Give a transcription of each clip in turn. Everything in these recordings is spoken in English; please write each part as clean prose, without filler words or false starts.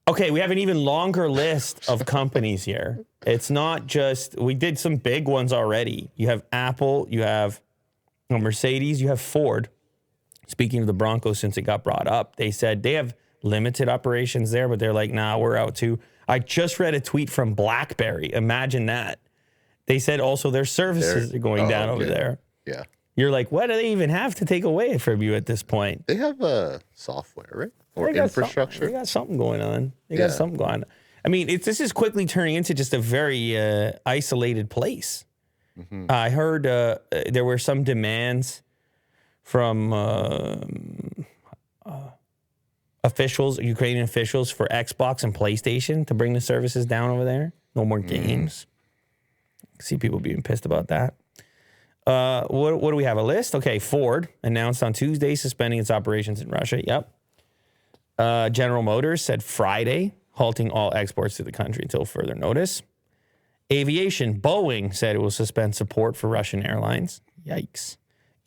Okay, we have an even longer list of companies here. It's not just, we did some big ones already. You have Apple, you have Mercedes, you have Ford. Speaking of the Broncos, since it got brought up, they said they have limited operations there, but they're like, nah, we're out too. I just read a tweet from BlackBerry. Imagine that. They said also their services are going down over there. Yeah. You're like, what do they even have to take away from you at this point? They have software, right? Or infrastructure. They got something going on. They got something going on. I mean, this is quickly turning into just a very isolated place. Mm-hmm. I heard there were some demands from officials, Ukrainian officials, for Xbox and PlayStation to bring the services down over there. No more games. See people being pissed about that. What do we have? A list? Okay, Ford announced on Tuesday suspending its operations in Russia. Yep. General Motors said Friday, halting all exports to the country until further notice. Aviation, Boeing said it will suspend support for Russian airlines. Yikes.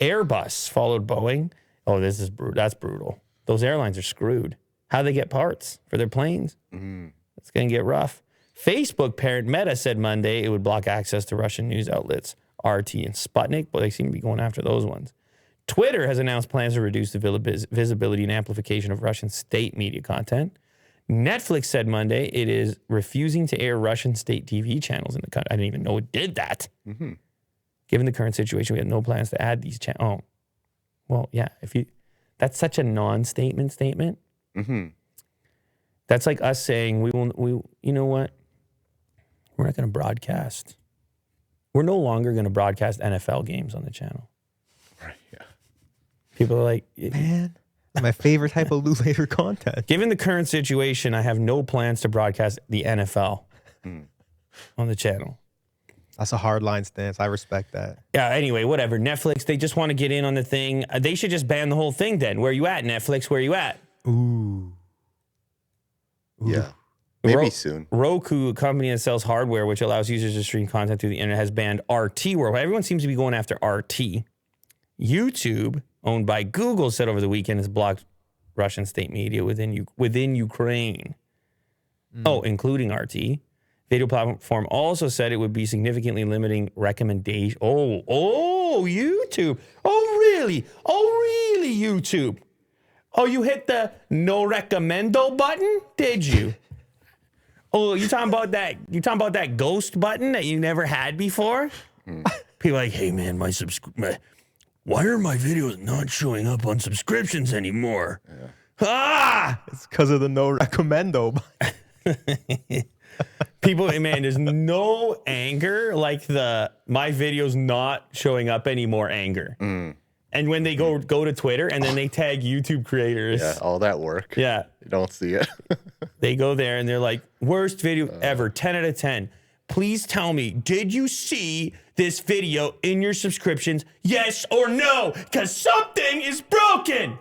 Airbus followed Boeing. Oh, this is brutal. That's brutal. Those airlines are screwed. How do they get parts for their planes? It's going to get rough. Facebook parent Meta said Monday it would block access to Russian news outlets, RT and Sputnik, but they seem to be going after those ones. Twitter has announced plans to reduce the visibility and amplification of Russian state media content. Netflix said Monday it is refusing to air Russian state TV channels in the country. I didn't even know it did that. Mm-hmm. Given the current situation, we have no plans to add these channels. Oh, well, yeah. That's such a non-statement statement. Mm-hmm. That's like us saying you know what? We're not going to broadcast. We're no longer going to broadcast NFL games on the channel. Right, yeah. People are like, man, my favorite type of later content. Given the current situation, I have no plans to broadcast the NFL on the channel. That's a hard line stance. I respect that. Yeah, anyway, whatever. Netflix, they just want to get in on the thing. They should just ban the whole thing then. Where you at, Netflix? Where you at? Ooh. Yeah. Maybe soon. Roku, a company that sells hardware which allows users to stream content through the internet, has banned RT World. Everyone seems to be going after RT. YouTube, owned by Google, said over the weekend has blocked Russian state media within Ukraine. Oh, including RT. Video platform also said it would be significantly limiting recommendation. Oh, YouTube. Oh, really, YouTube. Oh, you hit the no recommendo button? Did you? Oh, you talking about that ghost button that you never had before? People are like, hey man, why are my videos not showing up on subscriptions anymore? Yeah. It's because of the no recommendo button. People, man, there's no anger like my videos not showing up anymore anger. And when they go to Twitter and then they tag YouTube creators. Yeah, all that work. Yeah. You don't see it. They go there and they're like, worst video ever, 10 out of 10. Please tell me, did you see this video in your subscriptions? Yes or no? Because something is broken.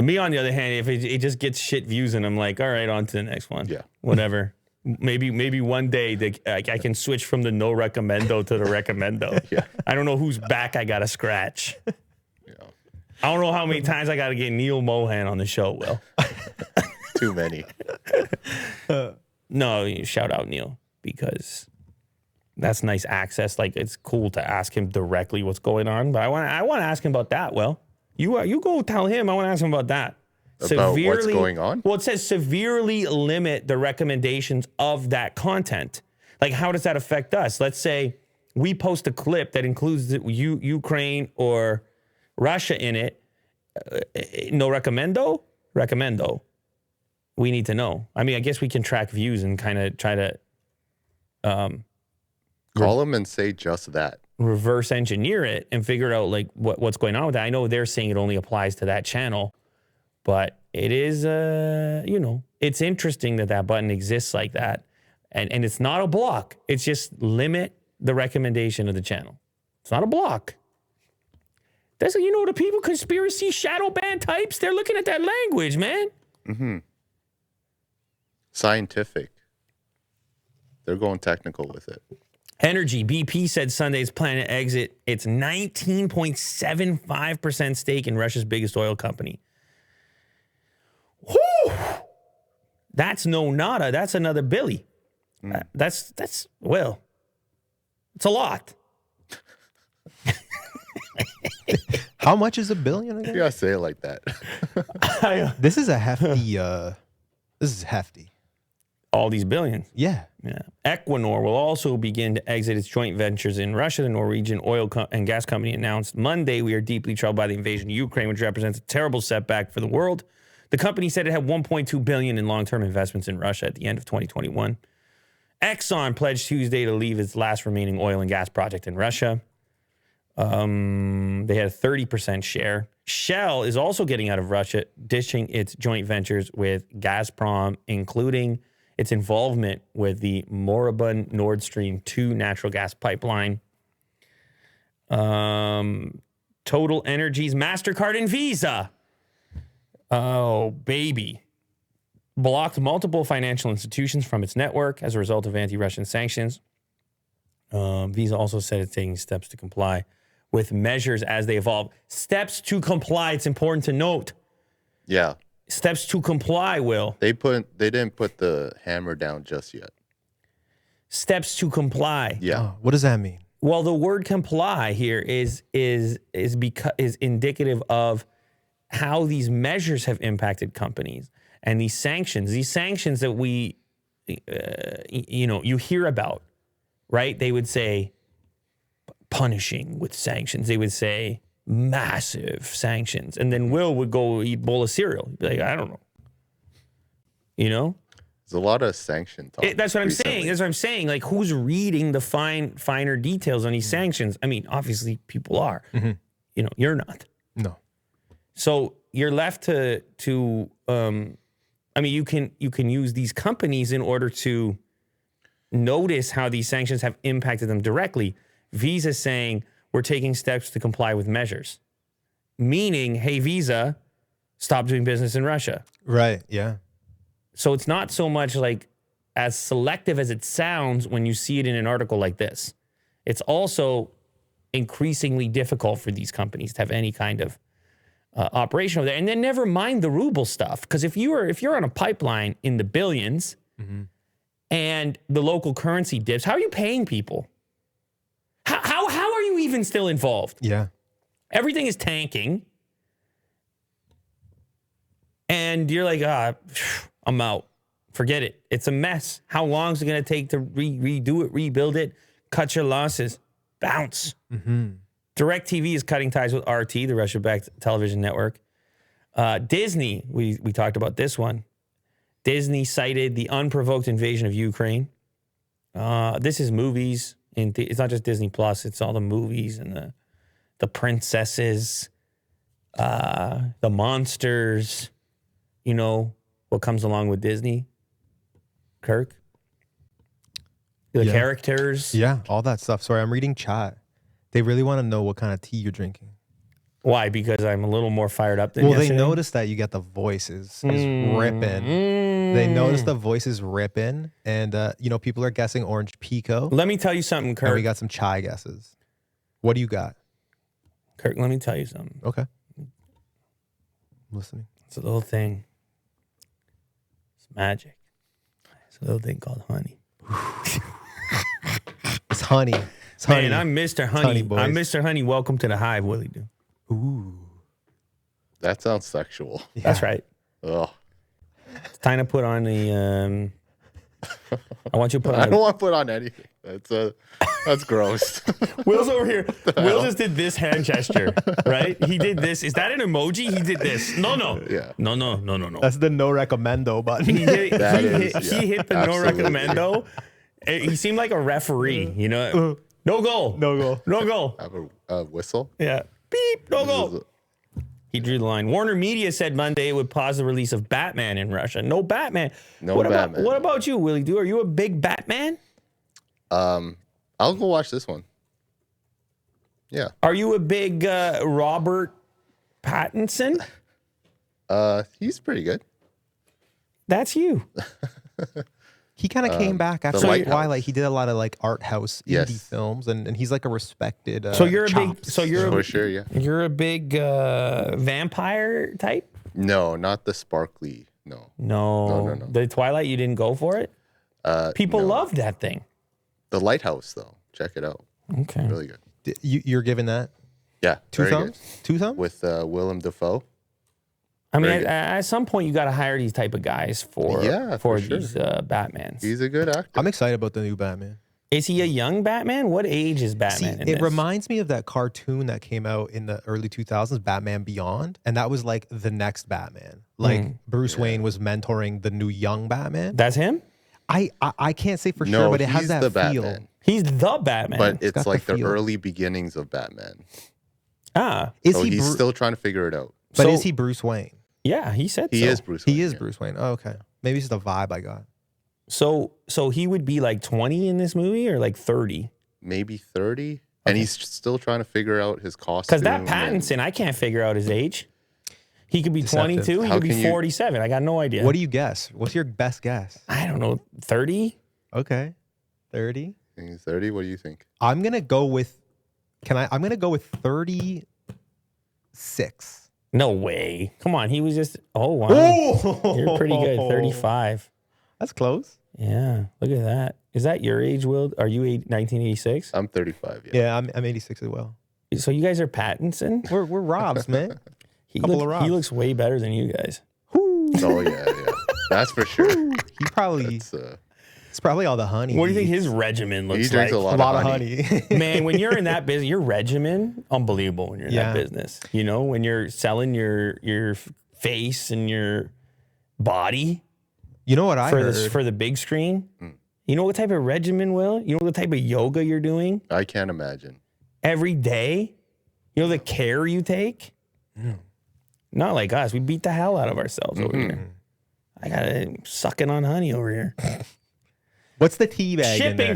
Me, on the other hand, if it just gets shit views and I'm like, all right, on to the next one. Yeah. Whatever. Maybe one day I can switch from the no recommendo to the recommendo. Yeah. I don't know whose back I got to scratch. Yeah. I don't know how many times I got to get Neil Mohan on the show, Will. Too many. No, shout out Neil, because that's nice access. Like, it's cool to ask him directly what's going on. But I want to ask him about that, Will. You go tell him. I want to ask him about that. About what's going on? Well, it says severely limit the recommendations of that content. Like, how does that affect us? Let's say we post a clip that includes Ukraine or Russia in it. No recommendo? Recommendo. We need to know. I mean, I guess we can track views and kind of try to call them and say just that. Reverse engineer it and figure out like what's going on with that. I know they're saying it only applies to that channel. But it is, it's interesting that button exists like that. And it's not a block. It's just limit the recommendation of the channel. It's not a block. That's, the people, conspiracy shadow ban types, they're looking at that language, man. Mm-hmm. Scientific. They're going technical with it. Energy, BP said Sunday's plan to exit its 19.75% stake in Russia's biggest oil company. That's no nada. That's another Billy. That's well, it's a lot. How much is $1 billion You again? gotta say it like that. This is a hefty. This is hefty. All these billions. Yeah. Yeah. Equinor will also begin to exit its joint ventures in Russia. The Norwegian oil and gas company announced Monday, we are deeply troubled by the invasion of Ukraine, which represents a terrible setback for the world. The company said it had $1.2 billion in long-term investments in Russia at the end of 2021. Exxon pledged Tuesday to leave its last remaining oil and gas project in Russia. They had a 30% share. Shell is also getting out of Russia, ditching its joint ventures with Gazprom, including its involvement with the moribund Nord Stream 2 natural gas pipeline. Total Energies, MasterCard, and Visa. Oh, baby. Blocked multiple financial institutions from its network as a result of anti-Russian sanctions. Visa also said it's taking steps to comply with measures as they evolve. Steps to comply, it's important to note. Yeah. Steps to comply, Will. They didn't put the hammer down just yet. Steps to comply. Yeah. Oh, what does that mean? Well, the word comply here is indicative of how these measures have impacted companies and these sanctions that we, you hear about, right? They would say punishing with sanctions. They would say massive sanctions. And then Will would go eat a bowl of cereal. He'd be like, I don't know. You know? There's a lot of sanction talk. That's what I'm recently. saying. That's what I'm saying. Like, who's reading the finer details on these sanctions? I mean, obviously people are. You're not. No. So you're left to you can use these companies in order to notice how these sanctions have impacted them directly. Visa saying we're taking steps to comply with measures, meaning, hey, Visa, stop doing business in Russia. Right. Yeah. So it's not so much like as selective as it sounds when you see it in an article like this. It's also increasingly difficult for these companies to have any kind of operation over there. And then never mind the ruble stuff. Because if you're on a pipeline in the billions and the local currency dips, how are you paying people? How are you even still involved? Yeah. Everything is tanking. And you're like, I'm out. Forget it. It's a mess. How long is it going to take to redo it, rebuild it, cut your losses, bounce? DirecTV is cutting ties with RT, the Russia-backed television network. Disney, we talked about this one. Disney cited the unprovoked invasion of Ukraine. This is movies. It's not just Disney Plus. It's all the movies and the princesses, the monsters. You know what comes along with Disney, Kirk? The characters. Yeah, all that stuff. Sorry, I'm reading chat. They really want to know what kind of tea you're drinking. Why? Because I'm a little more fired up than Well, yesterday? they noticed that you get the voices is ripping. They noticed the voices ripping, and people are guessing orange pico. Let me tell you something, And Kirk. we got some chai guesses. What do you got? Kirk, let me tell you something. Okay, I'm listening. It's a little thing. It's magic. It's a little thing called honey. It's honey. It's honey. Man, I'm Mr. Honey. Honey, boys. I'm Mr. Honey. Welcome to the hive, Willie do. Ooh. That sounds sexual. That's right. Ugh. It's time to put on the. I want you to put I on. don't want to put on anything. That's gross. Will's over here. Will just did this hand gesture, right? He did this. Is that an emoji? He did this. No. Yeah. No. That's the no recommendo button. He hit, That he, is, hit, yeah, he hit the absolutely. no recommendo. He seemed like a referee, you know. No goal. No goal. No goal. Have a whistle. Yeah. Beep. No goal. He drew the line. Warner Media said Monday it would pause the release of Batman in Russia. No Batman. No what Batman. What about you, Willie Do? Are you a big Batman? I'll go watch this one. Yeah. Are you a big Robert Pattinson? He's pretty good. That's you. He kind of came back after Lighthouse. Twilight. He did a lot of like art house Yes. indie films, and he's like a respected. So you're a big. chops. So you're For a, sure, yeah. you're a big vampire type. No, not the sparkly. No. No. No. The Twilight, you didn't go for it? People loved that thing. The Lighthouse, though. Check it out. Okay. Really good. You're giving that Yeah. two very thumbs? good. 2 thumbs? With Willem Dafoe. I mean, Very good. at some point, you got to hire these type of guys for for these Batmans. He's a good actor. I'm excited about the new Batman. Is he a young Batman? What age is Batman in It this? reminds me of that cartoon that came out in the early 2000s, Batman Beyond, and that was like the next Batman. Like Bruce Wayne was mentoring the new young Batman. That's him? I can't say for No, sure, but it has he's that the feel. Batman. He's the Batman. But it's got like the the feel. early beginnings of Batman. Is So he he's still trying to figure it out. but So- is he Bruce Wayne? Yeah, he said He so. is Bruce Wayne. He is yeah. Bruce Wayne. Oh, okay. Maybe it's the vibe I got. So he would be like 20 in this movie or like 30? Maybe 30. And he's still trying to figure out his costume. Because that Pattinson, I can't figure out his age. He could be Deceptive. 22. He How could be can you- 47. I got no idea. What do you guess? What's your best guess? I don't know. 30? Okay. 30. He's 30. What do you think? I'm going to go with I'm going to go with 36. No way. Come on. He was just, oh, wow. You're pretty good. 35. That's close. Yeah. Look at that. Is that your age, Will? Are you 1986? I'm 35. Yeah. Yeah, I'm 86 as well. So you guys are Pattinson? We're Robs, man. He, Couple of Robs. he looks way better than you guys. Oh, yeah. That's for sure. He probably It's, it's probably all the honey. What do you think his regimen looks he drinks like? a lot, A lot of of honey. honey. Man, when you're in that business, your regimen, unbelievable when you're in that business. You know, when you're selling your face and your body You know what I for heard? for the big screen. You know what type of regimen, Will? You know what type of yoga you're doing I can't imagine. every day? You know the care you take? Not like us. We beat the hell out of ourselves over here. I got it sucking on honey over here. What's the tea bag in there?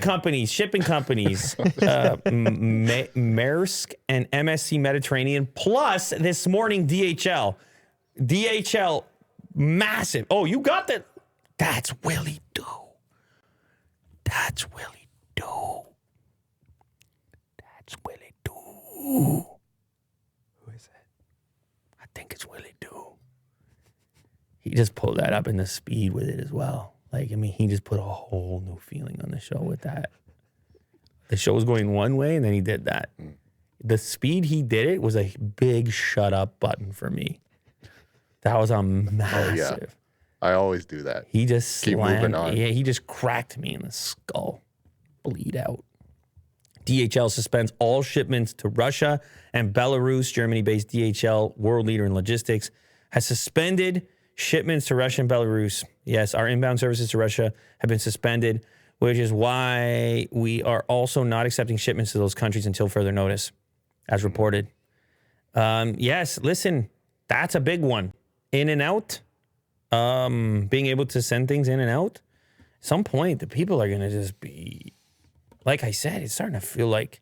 Shipping companies, Maersk and MSC Mediterranean, plus this morning DHL. DHL, massive. Oh, you got that? That's Willie Doo. That's Willie Doo. That's Willie Doo. Who is it? I think it's Willie Doo. He just pulled that up in the speed with it as well. Like, I mean, he just put a whole new feeling on the show with that. The show was going one way, and then he did that. The speed he did it was a big shut up button for me. That was a massive. I always do that. He just Keep slammed. moving on. Yeah, he just cracked me in the skull. Bleed out. DHL suspends all shipments to Russia and Belarus. Germany-based DHL, world leader in logistics, has suspended shipments to Russia and Belarus. Yes, our inbound services to Russia have been suspended, which is why we are also not accepting shipments to those countries until further notice, as reported. Yes, listen, that's a big one. In and out, being able to send things in and out. At some point, the people are going to just be, like I said, it's starting to feel like,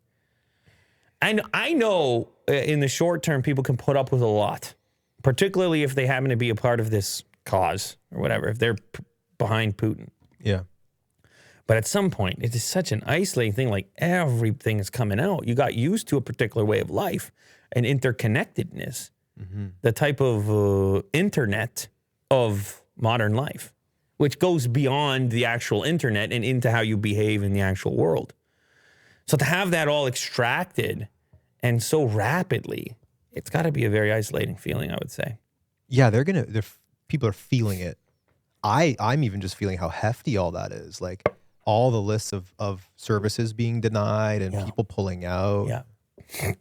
I know in the short term, people can put up with a lot, particularly if they happen to be a part of this cause or whatever, if they're behind Putin. Yeah. But at some point, it is such an isolating thing, like everything is coming out. You got used to a particular way of life and interconnectedness, the type of internet of modern life, which goes beyond the actual internet and into how you behave in the actual world. So to have that all extracted and so rapidly, it's got to be a very isolating feeling, I would say. Yeah, people are feeling it. I'm even just feeling how hefty all that is. Like all the lists of services being denied and people pulling out. Yeah.